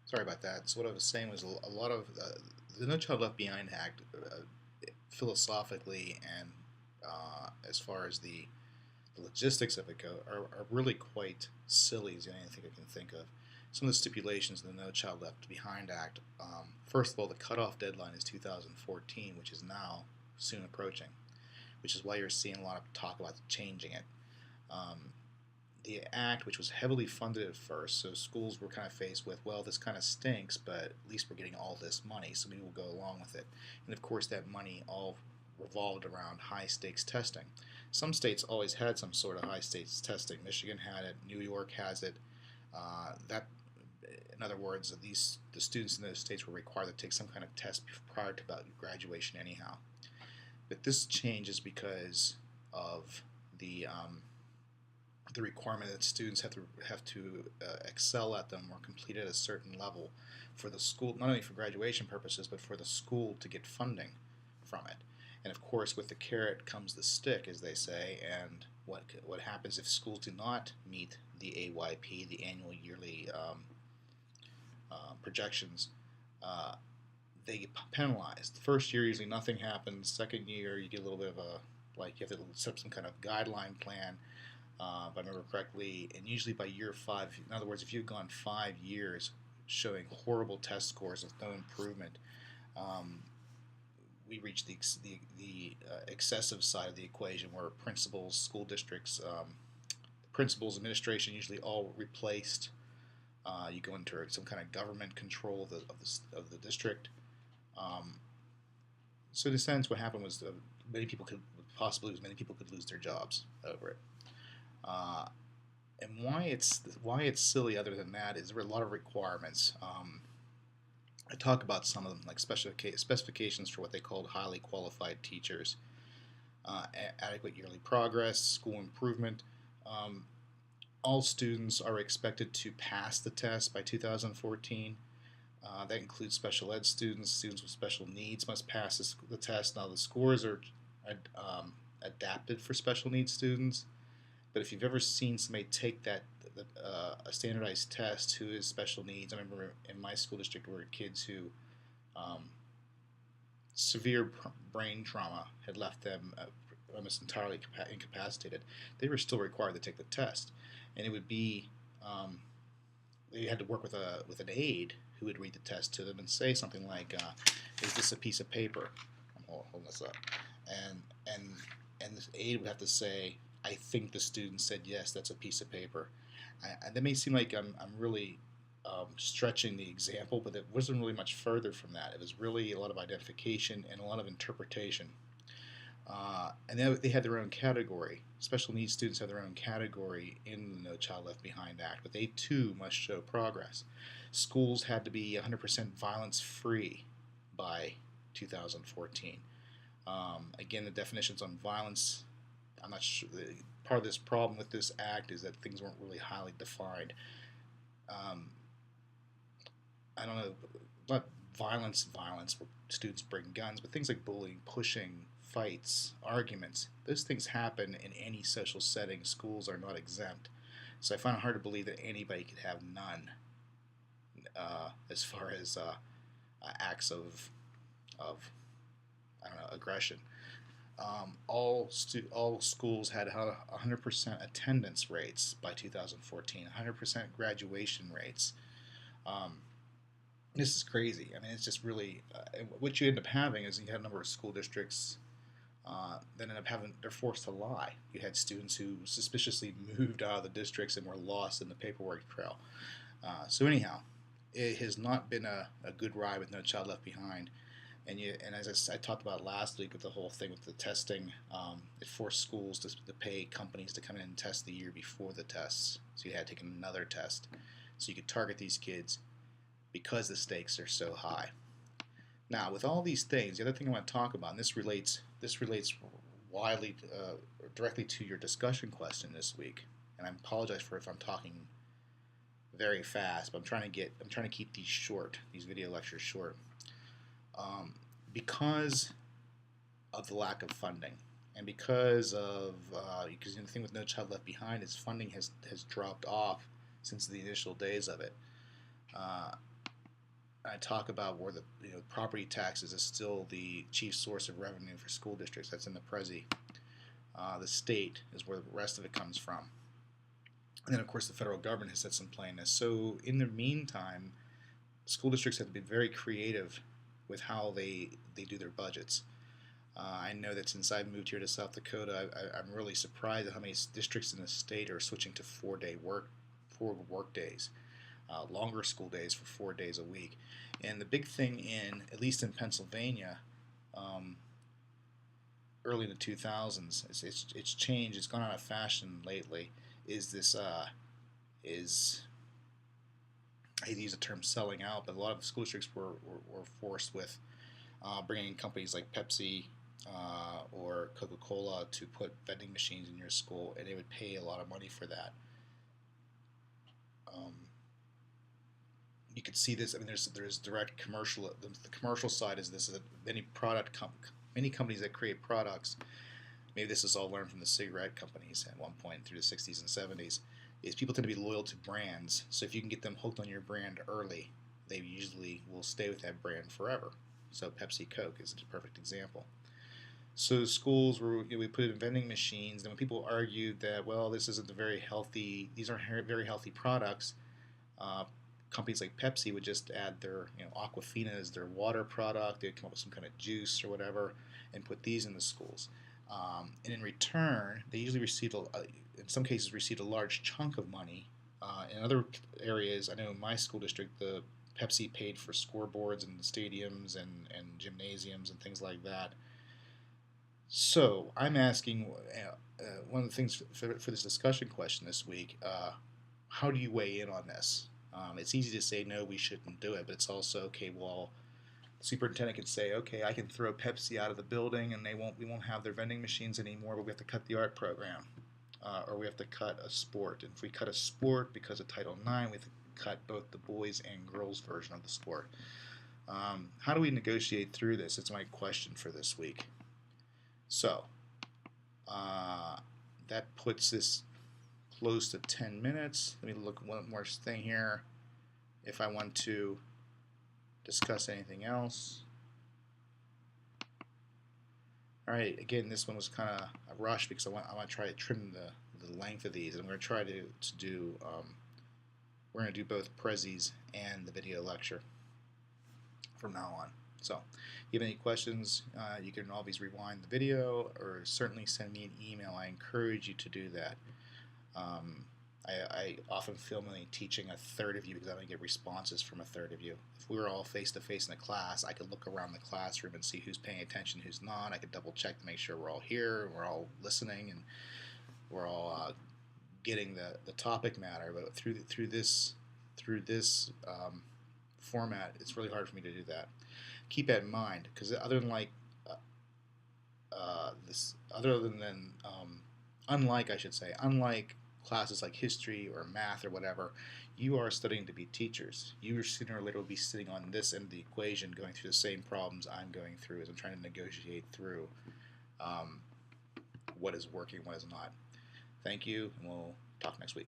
Sorry about that. So what I was saying was a lot of the No Child Left Behind Act, philosophically and as far as the logistics of it go, are really quite silly as anything I can think of. Some of the stipulations in the No Child Left Behind Act. First of all, the cutoff deadline is 2014, which is now soon approaching, which is why you're seeing a lot of talk about changing it. Um, the act, which was heavily funded at first, so schools were kind of faced with, well, this kind of stinks, but at least we're getting all this money, so we will go along with it. And of course, that money all revolved around high stakes testing. Some states always had some sort of high stakes testing. Michigan had it, New York has it. That, in other words, the students in those states were required to take some kind of test prior to about graduation, anyhow. But this changes because of the requirement that students have to excel at them or complete at a certain level for the school, not only for graduation purposes, but for the school to get funding from it. And of course, with the carrot comes the stick, as they say. And what happens if schools do not meet the AYP, the annual yearly projections? Uh, they get penalized. The first year, usually nothing happens. Second year, you get a little bit of a, like, you have to set up some kind of guideline plan, if I remember correctly, and usually by year 5, in other words, if you've gone 5 years showing horrible test scores with no improvement, um, we reach the excessive side of the equation where principals, school districts, principals, administration usually all replaced. You go into some kind of government control of the district. Um, so in a sense, what happened was many people could possibly many people could lose their jobs over it. Uh, and why it's silly other than that is there are a lot of requirements. I talk about some of them, like specifications for what they called highly qualified teachers, adequate yearly progress, school improvement. Um, all students are expected to pass the test by 2014. That includes special ed students. Students with special needs must pass the test. Now, the scores are adapted for special needs students. But if you've ever seen somebody take a standardized test who is special needs, I remember in my school district were kids who um, severe brain trauma had left them almost entirely incapacitated. They were still required to take the test, and it would be they had to work with an aide who would read the test to them and say something like, "Is this a piece of paper?" I'm holding this up, and and and this aide would have to say, "I think the student said yes. That's a piece of paper." That may seem like I'm really stretching the example, but it wasn't really much further from that. It was really a lot of identification and a lot of interpretation. And they had their own category. Special needs students have their own category in the No Child Left Behind Act, but they too must show progress. Schools had to be 100% violence free by 2014. Again, the definitions on violence, I'm not sure. Part of this problem with this act is that things weren't really highly defined. Um, I don't know, not violence where students bring guns, but things like bullying, pushing, fights, arguments. Those things happen in any social setting. Schools are not exempt. So I find it hard to believe that anybody could have none as far as acts of I don't know, aggression. All schools had 100% attendance rates by 2014, 100% graduation rates. Um, this is crazy. I mean, it's just really what you end up having is you have a number of school districts that end up having they're forced to lie. You had students who suspiciously moved out of the districts and were lost in the paperwork trail. So anyhow, it has not been a good ride with No Child Left Behind. And as I talked about last week with the whole thing with the testing, it forced schools to pay companies to come in and test the year before the tests. So you had to take another test, so you could target these kids because the stakes are so high. Now, with all these things, the other thing I want to talk about, and this relates widely, directly to your discussion question this week. And I apologize for if I'm talking very fast, but I'm trying to keep these short, these video lectures short. Because of the lack of funding, and because the thing with No Child Left Behind is funding has dropped off since the initial days of it. Uh, I talk about where the property taxes is still the chief source of revenue for school districts. That's in the Prezi. The state is where the rest of it comes from. And then, of course, the federal government has set some plainness. So, in the meantime, school districts have to be very creative with how they do their budgets. I know that since I've moved here to South Dakota, I'm really surprised at how many districts in the state are switching to 4 work days, longer school days for 4 days a week. And the big thing at least in Pennsylvania, um, early in the 2000s, it's changed. It's gone out of fashion lately. Is this is I hate to use the term selling out, but a lot of school districts were forced with bringing companies like Pepsi or Coca-Cola to put vending machines in your school, and they would pay a lot of money for that. Um, you could see this. I mean, there's direct commercial. The commercial side is this: is that many companies that create products. Maybe this is all learned from the cigarette companies at one point through the 60s and 70s. Is people tend to be loyal to brands. So if you can get them hooked on your brand early, they usually will stay with that brand forever. So Pepsi Coke is a perfect example. So schools where we put in vending machines, and when people argued that, well, this isn't a very healthy, these aren't very healthy products, uh, companies like Pepsi would just add their Aquafina as their water product. They'd come up with some kind of juice or whatever and put these in the schools. And in return, they usually in some cases, received a large chunk of money. In other areas, I know in my school district, the Pepsi paid for scoreboards and stadiums and gymnasiums and things like that. So I'm asking one of the things for this discussion question this week, how do you weigh in on this? It's easy to say, no, we shouldn't do it, but it's also, okay, well, the superintendent could say, okay, I can throw Pepsi out of the building and we won't have their vending machines anymore, but we have to cut the art program. Or we have to cut a sport. And if we cut a sport because of Title IX, we have to cut both the boys and girls version of the sport. How do we negotiate through this? It's my question for this week. So, that puts this close to 10 minutes. Let me look one more thing here. If I want to discuss anything else. All right, again, this one was kind of a rush because I want to try to trim the length of these. And I'm going to try to do, we're going to do both Prezis and the video lecture from now on. So if you have any questions, you can always rewind the video or certainly send me an email. I encourage you to do that. I often film only teaching a third of you because I don't get responses from a third of you. If we were all face-to-face in the class, I could look around the classroom and see who's paying attention, who's not. I could double-check to make sure we're all here, we're all listening, and we're all getting the topic matter. But through this format, it's really hard for me to do that. Keep that in mind, because unlike classes like history or math or whatever, you are studying to be teachers. You sooner or later will be sitting on this end of the equation going through the same problems I'm going through as I'm trying to negotiate through what is working, what is not. Thank you, and we'll talk next week.